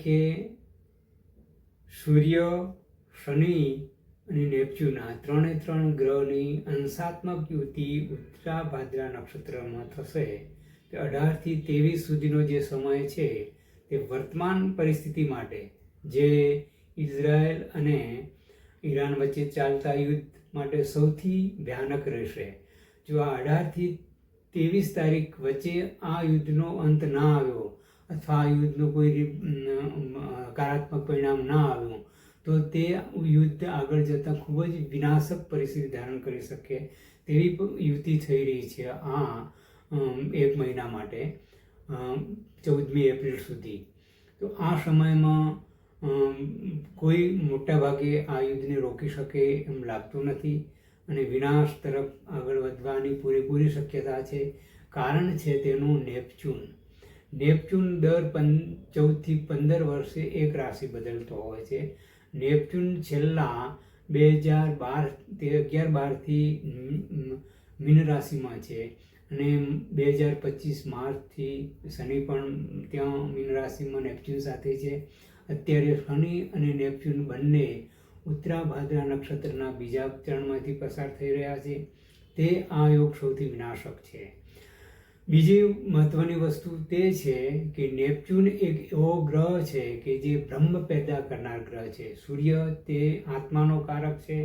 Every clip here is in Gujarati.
કે સૂર્ય, શનિ અને નેપચ્યુન આ ત્રણ ગ્રહોની અંશાત્મક યુતિ ઉત્તરા ભાદ્રા નક્ષત્રમાં થશે. તે 18 થી 23 સુધીનો જે સમય છે તે વર્તમાન પરિસ્થિતિ માટે, જે ઇઝરાયલ અને ઈરાન વચ્ચે ચાલતા યુદ્ધ માટે સૌથી ભયાનક રહેશે. જો આ 18 થી 23 તારીખ વચ્ચે આ યુદ્ધનો અંત ના આવ્યો અથવા આ યુદ્ધનું કોઈ હકારાત્મક પરિણામ ના આવ્યું તો તે યુદ્ધ આગળ જતાં ખૂબ જ વિનાશક પરિસ્થિતિ ધારણ કરી શકે તેવી યુતિ થઈ રહી છે આ 1 મહિના માટે, 14મી એપ્રિલ સુધી. તો આ સમયમાં કોઈ મોટા ભાગે આ યુદ્ધને રોકી શકે એમ લાગતું નથી અને વિનાશ તરફ આગળ વધવાની પૂરેપૂરી શક્યતા છે. કારણ છે તેનું નેપચ્યુન. નેપચ્યુન દર 14 થી 15 વર્ષે એક રાશિ બદલતો હોય છે. નેપચ્યુન છેલ્લા 2011-12થી મીન રાશિમાં છે અને 2025 માર્ચથી શનિ પણ ત્યાં મીન રાશિમાં નેપચ્યુન સાથે છે. અત્યારે શનિ અને નેપચ્યુન બંને ઉત્તરા ભાદ્રા નક્ષત્રના બીજા ચરણમાંથી પસાર થઈ રહ્યા છે. તે આ યોગ સૌથી વિનાશક છે. બીજી મહત્વની વસ્તુ તે છે કે નેપચ્યુન એક એવો ગ્રહ છે કે જે બ્રહ્મ પેદા કરનાર ગ્રહ છે. સૂર્ય તે આત્માનો કારક છે,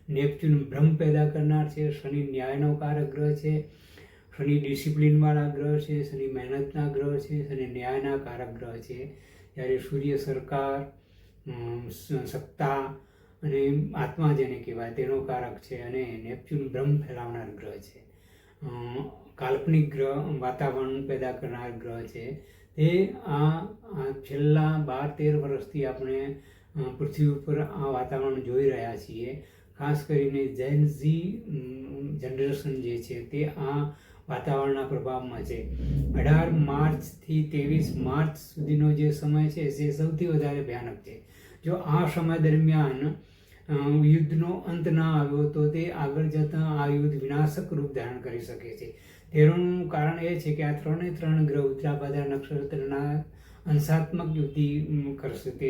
નેપચ્યુન બ્રહ્મ પેદા કરનાર છે. શનિ ન્યાયનો કારક ગ્રહ છે, શનિ ડિસિપ્લિનવાળા ગ્રહ છે, શનિ મહેનતના ગ્રહ છે, શનિ ન્યાયના કારક ગ્રહ છે. જ્યારે સૂર્ય સરકાર, સત્તા અને આત્મા જેને કહેવાય તેનો કારક છે અને નેપચ્યુન બ્રહ્મ ફેલાવનાર ગ્રહ છે, કાલ્પનિક ગ્રહ, વાતાવરણ પેદા કરનાર ગ્રહ છે. તે આ છેલ્લા 12-13 વર્ષથી આપણે પૃથ્વી ઉપર આ વાતાવરણ જોઈ રહ્યા છીએ. ખાસ કરીને જેન ઝી જનરેશન જે છે તે આ વાતાવરણના પ્રભાવમાં છે. 18 માર્ચથી 23 માર્ચ સુધીનો જે સમય છે તે સૌથી વધારે ભયાનક છે. જો આ સમય દરમિયાન યુદ્ધનો અંત ના આવ્યો તો તે આગળ જતાં આ યુદ્ધ વિનાશક રૂપ ધારણ કરી શકે છે. તેનું કારણ એ છે કે આ 3 ગ્રહ ઉત્તરા ભાદ્રા નક્ષત્રના અંશાત્મક યુતિ કરશે તે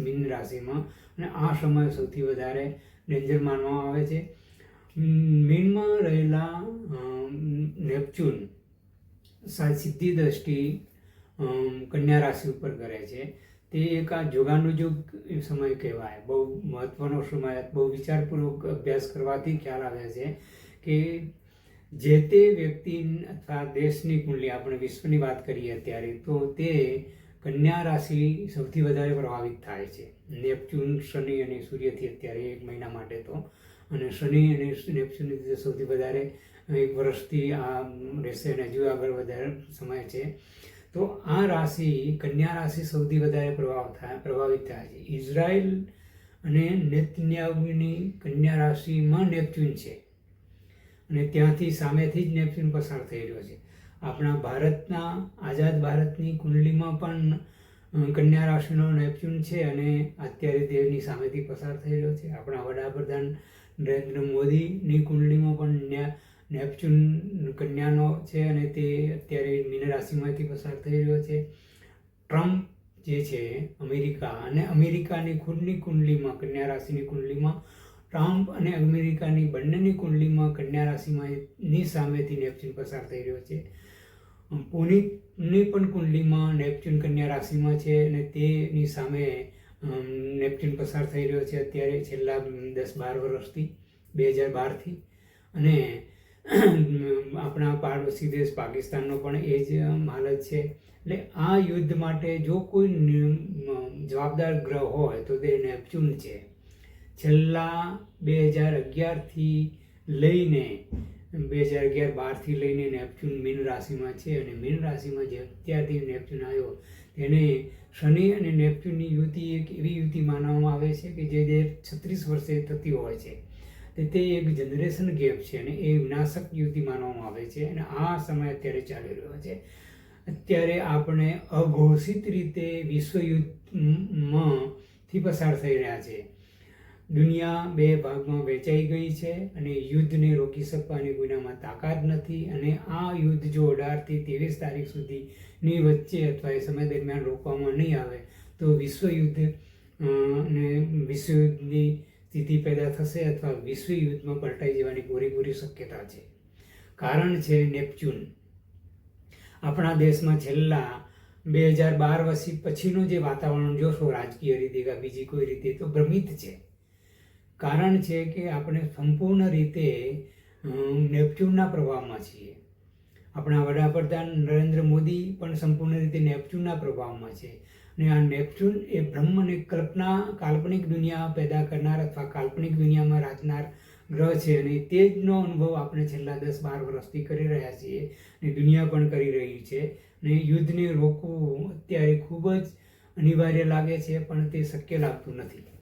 મીન રાશિમાં અને આ સમય સૌથી વધારે ડેન્જર માનવામાં આવે છે. મીનમાં રહેલા નેપચ્યુન સીધી દ્રષ્ટિ કન્યા રાશિ ઉપર કરે છે. તે એક આ જોગાનુજોગ સમય કહેવાય. બહુ મહત્વનો સમય, બહુ વિચારપૂર્વક અભ્યાસ કરવાથી ખ્યાલ આવે છે કે જે તે વ્યક્તિ અથવા દેશની કુંડલી, આપણે વિશ્વની વાત કરીએ અત્યારે તો તે કન્યા રાશિ સૌથી વધારે પ્રભાવિત થાય છે. નેપચ્યુન, શનિ અને સૂર્યથી અત્યારે 1 મહિના માટે તો, અને શનિ અને નેપચ્યુનની રીતે સૌથી વધારે 1 વર્ષથી આ રહેશે અને હજુ આગળ વધારે સમય છે. તો આ રાશિ, કન્યા રાશિ સૌથી વધારે પ્રભાવિત થાય છે. ઇઝરાયલ અને નેતન્યાહુની કન્યા રાશિમાં નેપચ્યુન છે અને ત્યાંથી સામેથી જ નેપચ્યુન પસાર થઈ રહ્યો છે. આપણા ભારતના, આઝાદ ભારતની કુંડલીમાં પણ કન્યા રાશિનો નેપચ્યુન છે અને અત્યારે તેની સામેથી પસાર થઈ રહ્યો છે. આપણા વડાપ્રધાન નરેન્દ્ર મોદીની કુંડલીમાં પણ નેપચ્યુન કન્યાનો છે અને તે અત્યારે મીન રાશિમાંથી પસાર થઈ રહ્યો છે. ટ્રમ્પ જે છે અમેરિકા, અને અમેરિકાની ખુદની કુંડલીમાં, કન્યા રાશિની કુંડલીમાં ટ્રમ્પ અને અમેરિકાની બંનેની કુંડલીમાં કન્યા રાશિમાંની સામેથી નેપચ્યુન પસાર થઈ રહ્યો છે. પુતિનની પણ કુંડલીમાં નેપચ્યુન કન્યા રાશિમાં છે અને તેની સામે નેપચ્યુન પસાર થઈ રહ્યો છે અત્યારે છેલ્લા 10-12 વર્ષથી, 2012થી. અને આપણા પાડોશી દેશ પાકિસ્તાનનો પણ એ જ હાલત છે. એટલે આ યુદ્ધ માટે જો કોઈ જવાબદાર ગ્રહ હોય તો તે નેપચ્યુન છે. છેલ્લા 2011થી લઈને 2011-12થી લઈને નેપચ્યુન મીન રાશિમાં છે અને મીન રાશિમાં જે અત્યારથી નેપચ્યુન આવ્યો તેને શનિ અને નેપચ્યુનની યુતિ એક એવી યુતિ માનવામાં આવે છે કે જે 36 વર્ષે થતી હોય છે. તે એક જનરેશન ગેપ છે અને એ વિનાશક યુતિ માનવામાં આવે છે અને આ સમય અત્યારે ચાલી રહ્યો છે. અત્યારે આપણે અઘોષિત રીતે વિશ્વયુદ્ધમાંથી પસાર થઈ રહ્યા છે. દુનિયા બે ભાગમાં વહેંચાઈ ગઈ છે અને યુદ્ધને રોકી શકવાની કોઈનામાં તાકાત નથી. અને આ યુદ્ધ જો 18થી 23 તારીખ સુધીની વચ્ચે અથવા એ સમય દરમિયાન રોકવામાં નહીં આવે તો વિશ્વયુદ્ધની સ્થિતિ પેદા થશે અથવા વિશ્વયુદ્ધમાં પલટાઈ જવાની પૂરેપૂરી શક્યતા છે. કારણ છે નેપચ્યુન. આપણા દેશમાં છેલ્લા 2012 પછીનું જે વાતાવરણ જોશો રાજકીય રીતે કે બીજી કોઈ રીતે તો ભ્રમિત છે. કારણ છે કે આપણે સંપૂર્ણ રીતે નેપચ્યુનના પ્રભાવમાં છીએ. આપણા વડાપ્રધાન નરેન્દ્ર મોદી પણ સંપૂર્ણ રીતે નેપચ્યુનના પ્રભાવમાં છે. અને આ નેપચ્યુન એ બ્રહ્મ અને કાલ્પનિક દુનિયા પેદા કરનાર અથવા કાલ્પનિક દુનિયામાં રાજનાર ગ્રહ છે. અને તે જનો અનુભવ આપણે છેલ્લા 10-12 વર્ષથી કરી રહ્યા છીએ અને દુનિયા પણ કરી રહી છે. અને યુદ્ધને રોકવું અત્યારે ખૂબ જ અનિવાર્ય લાગે છે, પણ તે શક્ય લાગતું નથી.